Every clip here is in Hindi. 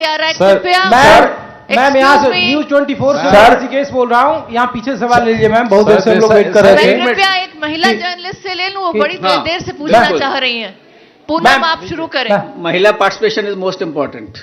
मैम यहाँ से न्यूज 24 से ऋषिकेश बोल रहा हूँ। यहाँ पीछे सवाल ले लीजिए मैम, बहुत देर से हम लोग वेट कर रहे थे। कृपया एक महिला जर्नलिस्ट से ले लूं, वो बड़ी देर से पूछना चाह रही हैं। पूनम आप शुरू करें। महिला participation is most important.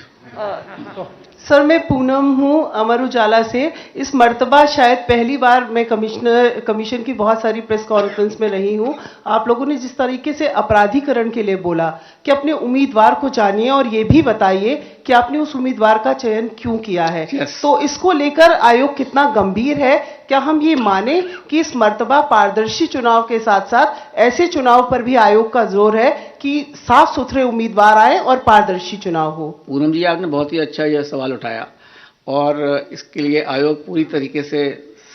Sir मैं पूनम हूँ अमर उजाला से। इस मर्तबा शायद पहली बार मैं कमीशन की बहुत सारी प्रेस कॉन्फ्रेंस में रही हूँ। आप लोगों ने जिस तरीके से अपराधीकरण के लिए बोला कि अपने उम्मीदवार को जानिए और ये भी बताइए कि आपने उस उम्मीदवार का चयन क्यों किया है। तो इसको लेकर आयोग कितना गंभीर है? क्या हम ये माने कि इस मर्तबा पारदर्शी चुनाव के साथ साथ ऐसे चुनाव पर भी आयोग का जोर है कि साफ सुथरे उम्मीदवार आए और पारदर्शी चुनाव हो? पूनम जी, आपने बहुत ही अच्छा यह सवाल उठाया और इसके लिए आयोग पूरी तरीके से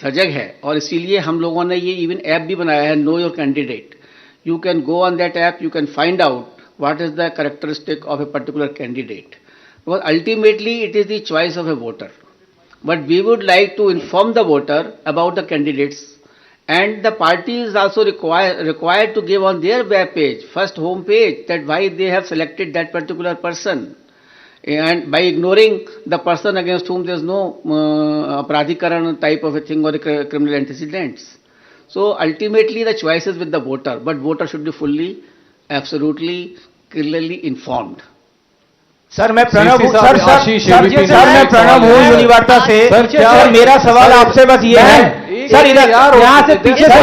सजग है और इसीलिए हम लोगों ने ये इवन ऐप भी बनाया है, know your candidate. You can go on that app, you can find out what is the characteristic of a particular candidate, because ultimately it is the choice of A voter, but we would like to inform the voter about the candidates, and the party is also required to give on their web page, first home page, that why they have selected that particular person, and by ignoring the person against whom there is no aparadhikaran type of a thing or a criminal antecedents. So ultimately the choice is with the voter, but voter should be fully, absolutely, clearly informed. Sir मैं प्रणव हूँ। सर मैं प्रणव हूँ यूनिवार्ता से। सर मेरा सवाल आपसे बस ये है, सर इधर यहाँ से पीछे से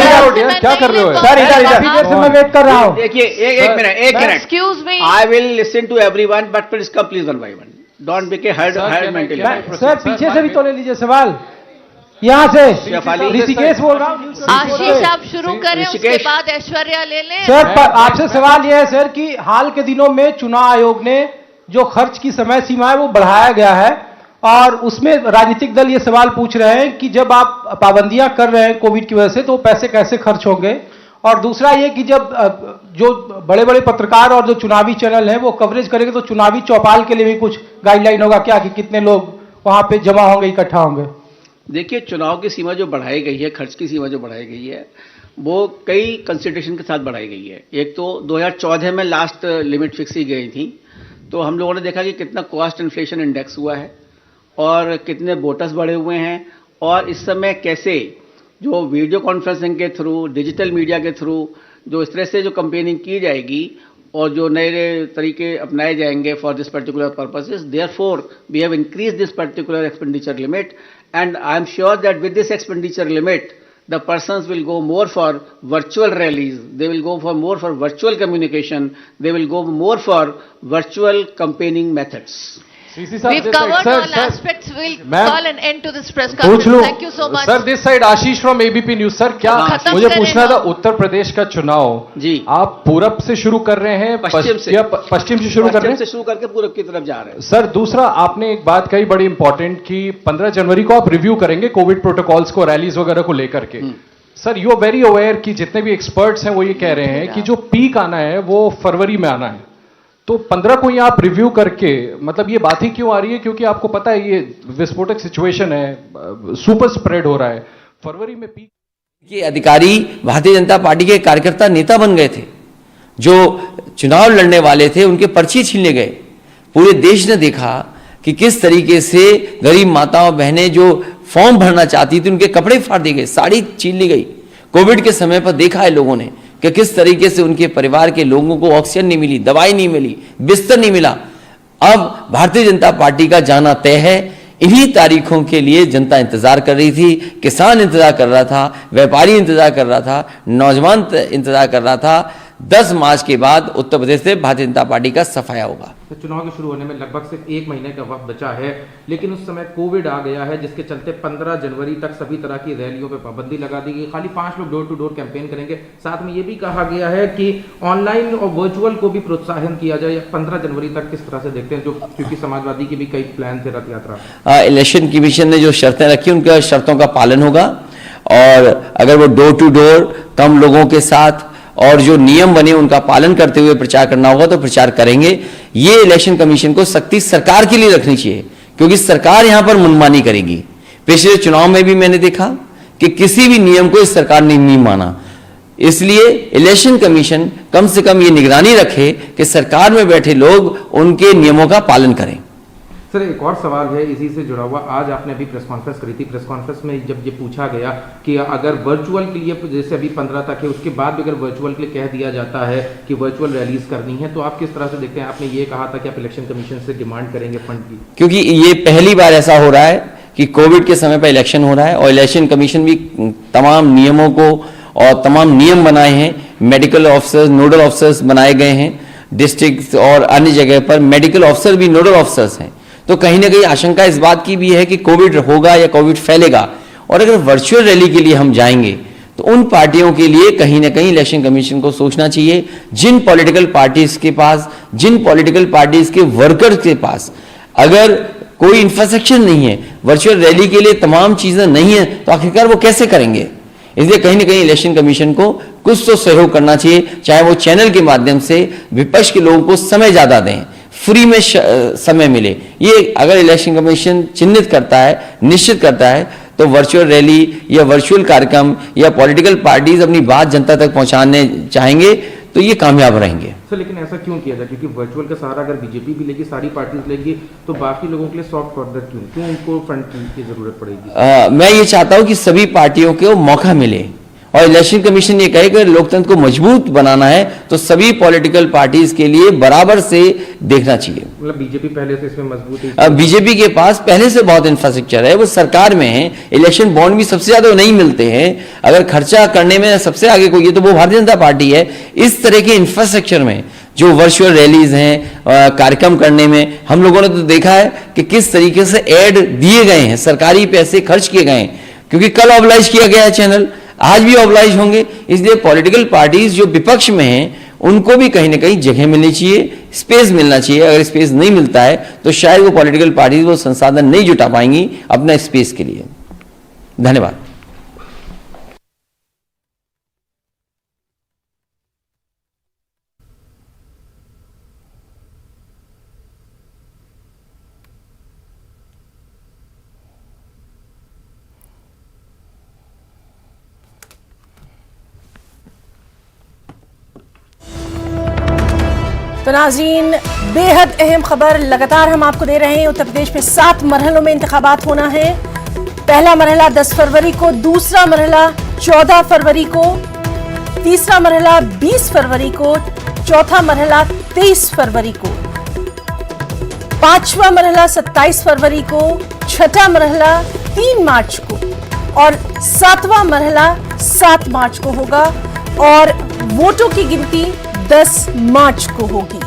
क्या कर रहे हो सर? इधर से मैं वेट कर रहा हूँ। देखिए एक minute excuse me, I will listen to everyone but please come please one by one, don't be के हर्ड मेंटली। सर पीछे से भी तो ले लीजिए सवाल। यहाँ से ऋषिकेश बोल रहा हूँ। आशीष आप शुरू करें, उसके बाद ऐश्वर्या ले लें। सर आपसे सवाल यह है सर कि हाल के दिनों में चुनाव आयोग ने जो खर्च की समय सीमा है वो बढ़ाया गया है और उसमें राजनीतिक दल ये सवाल पूछ रहे हैं कि जब आप पाबंदियां कर रहे हैं कोविड की वजह से तो पैसे कैसे खर्च होंगे, और दूसरा ये कि जब जो बड़े बड़े पत्रकार और जो चुनावी चैनल हैं वो कवरेज करेंगे तो चुनावी चौपाल के लिए भी कुछ गाइडलाइन होगा क्या कि कितने लोग वहां पे जमा होंगे, इकट्ठा होंगे? देखिए, चुनाव की सीमा जो बढ़ाई गई है, खर्च की सीमा जो बढ़ाई गई है, वो कई कंसिडरेशन के साथ बढ़ाई गई है। एक तो 2014 में लास्ट लिमिट फिक्स की गई थी, तो हम लोगों ने देखा कि कितना कॉस्ट इन्फ्लेशन इंडेक्स हुआ है और कितने वोटर्स बढ़े हुए हैं, और इस समय कैसे जो वीडियो कॉन्फ्रेंसिंग के थ्रू, डिजिटल मीडिया के थ्रू जो इस तरह से जो कंपेनिंग की जाएगी और जो नए तरीके अपनाए जाएंगे for this particular purposes, therefore we have increase this particular expenditure limit, and I am sure that with this expenditure limit the persons will go more for virtual rallies, they will go for more for virtual communication, they will go more for virtual campaigning methods. We've covered all aspects. We'll call an end to this press conference. Thank you so much. Sir, this side Ashish from ABP News. Sir, क्या मुझे पूछना था, उत्तर प्रदेश का चुनाव जी आप पूरब से शुरू कर रहे हैं पश्चिम से शुरू कर रहे हैं? से शुरू करके पूरब की तरफ जा रहे हैं। सर दूसरा, आपने एक बात कही बड़ी इंपॉर्टेंट कि 15 जनवरी को आप रिव्यू करेंगे कोविड प्रोटोकॉल्स को, रैलीज वगैरह को लेकर के। Sir you are very aware कि जितने भी एक्सपर्ट्स हैं वो ये कह रहे हैं कि जो पीक आना है वो फरवरी में आना है, तो 15 को ही आप रिव्यू करके, मतलब ये बात ही क्यों आ रही है? क्योंकि आपको पता है ये विस्फोटक सिचुएशन है, सुपर स्प्रेड हो रहा है, फरवरी में पीक। ये अधिकारी भारतीय जनता पार्टी के कार्यकर्ता नेता बन गए थे, जो चुनाव लड़ने वाले थे उनके पर्ची छीनने गए। पूरे देश ने देखा कि किस तरीके से गरीब माताओं बहनें जो फॉर्म भरना चाहती थी उनके कपड़े फाड़ दिए गए, साड़ी छीन ली गई। कोविड के समय पर देखा है लोगों ने कि किस तरीके से उनके परिवार के लोगों को ऑक्सीजन नहीं मिली, दवाई नहीं मिली, बिस्तर नहीं मिला। अब भारतीय जनता पार्टी का जाना तय है। इन्हीं तारीखों के लिए जनता इंतजार कर रही थी, किसान इंतजार कर रहा था, व्यापारी इंतजार कर रहा था, नौजवान इंतजार कर रहा था। 10 मार्च के बाद उत्तर प्रदेश से भारतीय जनता पार्टी का सफाया होगा। तो चुनाव के शुरू होने में लगभग सिर्फ 1 महीने का वक्त बचा है, लेकिन उस समय कोविड आ गया है, जिसके चलते 15 जनवरी तक सभी तरह की रैलियों पे पाबंदी लगा दी गई। खाली 5 लोग डोर टू डोर कैंपेन करेंगे। साथ में ये भी कहा गया है कि ऑनलाइन और वर्चुअल को भी प्रोत्साहन किया जाए। 15 जनवरी तक किस तरह से देखते हैं, जो क्योंकि समाजवादी के भी कई प्लान थे रथ यात्रा। इलेक्शन कमीशन ने जो शर्तें रखी उनके शर्तों का पालन होगा, और अगर वो डोर टू डोर कम लोगों के साथ और जो नियम बने उनका पालन करते हुए प्रचार करना होगा तो प्रचार करेंगे। ये इलेक्शन कमीशन को सख्ती सरकार के लिए रखनी चाहिए, क्योंकि सरकार यहां पर मनमानी करेगी। पिछले चुनाव में भी मैंने देखा कि किसी भी नियम को इस सरकार ने नहीं माना। इसलिए इलेक्शन कमीशन कम से कम ये निगरानी रखे कि सरकार में बैठे लोग उनके नियमों का पालन करें। सर एक और सवाल है इसी से जुड़ा हुआ, आज आपने अभी प्रेस कॉन्फ्रेंस करी थी, प्रेस कॉन्फ्रेंस में जब ये पूछा गया कि अगर वर्चुअल के लिए जैसे अभी 15 तक है उसके बाद भी अगर वर्चुअल के लिए कह दिया जाता है कि वर्चुअल रैलीज करनी है तो आप किस तरह से देखते हैं? आपने ये कहा था कि आप इलेक्शन कमीशन से डिमांड करेंगे फंड की, क्योंकि ये पहली बार ऐसा हो रहा है कि कोविड के समय पर इलेक्शन हो रहा है और इलेक्शन कमीशन भी तमाम नियमों को और तमाम नियम बनाए हैं, मेडिकल ऑफिसर्स, नोडल ऑफिसर्स बनाए गए हैं, डिस्ट्रिक्ट और अन्य जगह पर मेडिकल ऑफिसर भी नोडल ऑफिसर्स हैं। तो कहीं ना कहीं आशंका इस बात की भी है कि कोविड होगा या कोविड फैलेगा, और अगर वर्चुअल रैली के लिए हम जाएंगे तो उन पार्टियों के लिए कहीं ना कहीं इलेक्शन कमीशन को सोचना चाहिए, जिन पॉलिटिकल पार्टीज के पास, जिन पॉलिटिकल पार्टीज के वर्कर्स के पास अगर कोई इंफ्रास्ट्रक्चर नहीं है, वर्चुअल रैली के लिए तमाम चीजें नहीं है, तो आखिरकार वो कैसे करेंगे? इसलिए कहीं ना कहीं इलेक्शन कमीशन को कुछ तो सहयोग करना चाहिए, चाहे वो चैनल के माध्यम से विपक्ष के लोगों को समय ज्यादा दें, फ्री में समय मिले। ये अगर इलेक्शन कमीशन चिन्हित करता है, निश्चित करता है, तो वर्चुअल रैली या वर्चुअल कार्यक्रम या पॉलिटिकल पार्टीज अपनी बात जनता तक पहुंचाने चाहेंगे तो ये कामयाब रहेंगे। सर लेकिन ऐसा क्यों किया जाए? क्योंकि वर्चुअल का सहारा अगर बीजेपी भी लेगी, सारी पार्टीज लेगी, तो बाकी लोगों के लिए सॉफ्ट कॉर्नर क्यों उनको फंड की जरूरत पड़ेगी? मैं ये चाहता हूं कि सभी पार्टियों को मौका मिले और इलेक्शन कमीशन ये कहे कि लोकतंत्र को मजबूत बनाना है तो सभी पॉलिटिकल पार्टीज के लिए बराबर से देखना चाहिए। मतलब बीजेपी पहले से इसमें मजबूत है? बीजेपी के पास पहले से बहुत इंफ्रास्ट्रक्चर है, वो सरकार में है, इलेक्शन बॉन्ड भी सबसे ज्यादा नहीं मिलते हैं, अगर खर्चा करने में सबसे आगे कोई है तो वो भारतीय जनता पार्टी है। इस तरह के इंफ्रास्ट्रक्चर में जो वर्चुअल रैलीज हैं, कार्यक्रम करने में हम लोगों ने तो देखा है कि किस तरीके से एड दिए गए हैं, सरकारी पैसे खर्च किए गए हैं, क्योंकि कल ऑबलाइज किया गया है चैनल, आज भी ऑबलाइज होंगे। इसलिए पॉलिटिकल पार्टीज जो विपक्ष में हैं उनको भी कहीं ना कहीं जगह मिलनी चाहिए, स्पेस मिलना चाहिए। अगर स्पेस नहीं मिलता है तो शायद वो पॉलिटिकल पार्टीज वो संसाधन नहीं जुटा पाएंगी अपना स्पेस के लिए। धन्यवाद। तो नाज़रीन, बेहद अहम खबर लगातार हम आपको दे रहे हैं। उत्तर प्रदेश में 7 मरहलों में इंतखाबात होना है। पहला मरहला 10 फरवरी को, दूसरा मरहला 14 फरवरी को, तीसरा मरहला 20 फरवरी को, चौथा मरहला 23 फरवरी को, पांचवा मरहला 27 फरवरी को, छठा मरहला 3 मार्च को और 7वां मरहला 7 मार्च को होगा और वोटों की गिनती 10 मार्च को होगी।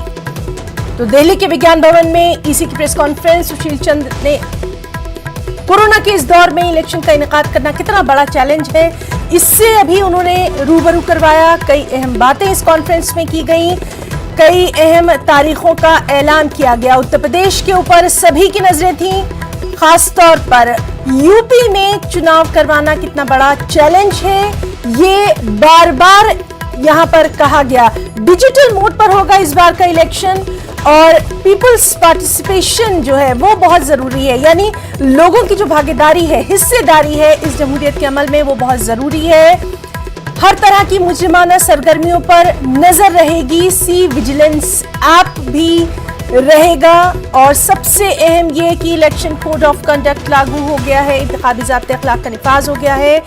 तो दिल्ली के विज्ञान भवन में ईसी की प्रेस कॉन्फ्रेंस, सुशील चंद्र ने कोरोना के इस दौर में इलेक्शन का इनेकाद करना कितना बड़ा चैलेंज है, इससे अभी उन्होंने रूबरू करवाया। कई अहम बातें इस कॉन्फ्रेंस में की गई, कई अहम तारीखों का ऐलान किया गया। उत्तर प्रदेश के ऊपर सभी की नजरें थीं, खासतौर पर यूपी में चुनाव करवाना कितना बड़ा चैलेंज है, ये बार बार यहां पर कहा गया। डिजिटल मोड पर होगा इस बार का इलेक्शन और पीपल्स पार्टिसिपेशन जो है वो बहुत जरूरी है, यानी लोगों की जो भागीदारी है, हिस्सेदारी है इस जमहूरियत के अमल में, वो बहुत जरूरी है। हर तरह की मुजरिमाना सरगर्मियों पर नजर रहेगी, सी विजिलेंस ऐप भी रहेगा और सबसे अहम ये कि इलेक्शन कोड ऑफ कंडक्ट लागू हो गया है, इंतखाबी ज़ाब्ते अखलाक का निफाज हो गया है।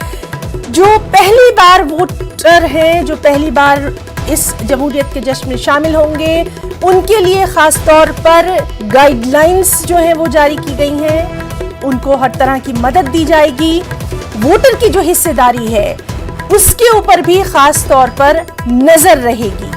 जो पहली बार वोटर हैं, जो पहली बार इस जमहूरियत के जश्न में शामिल होंगे, उनके लिए खास तौर पर गाइडलाइंस जो हैं वो जारी की गई हैं, उनको हर तरह की मदद दी जाएगी। वोटर की जो हिस्सेदारी है उसके ऊपर भी खास तौर पर नजर रहेगी।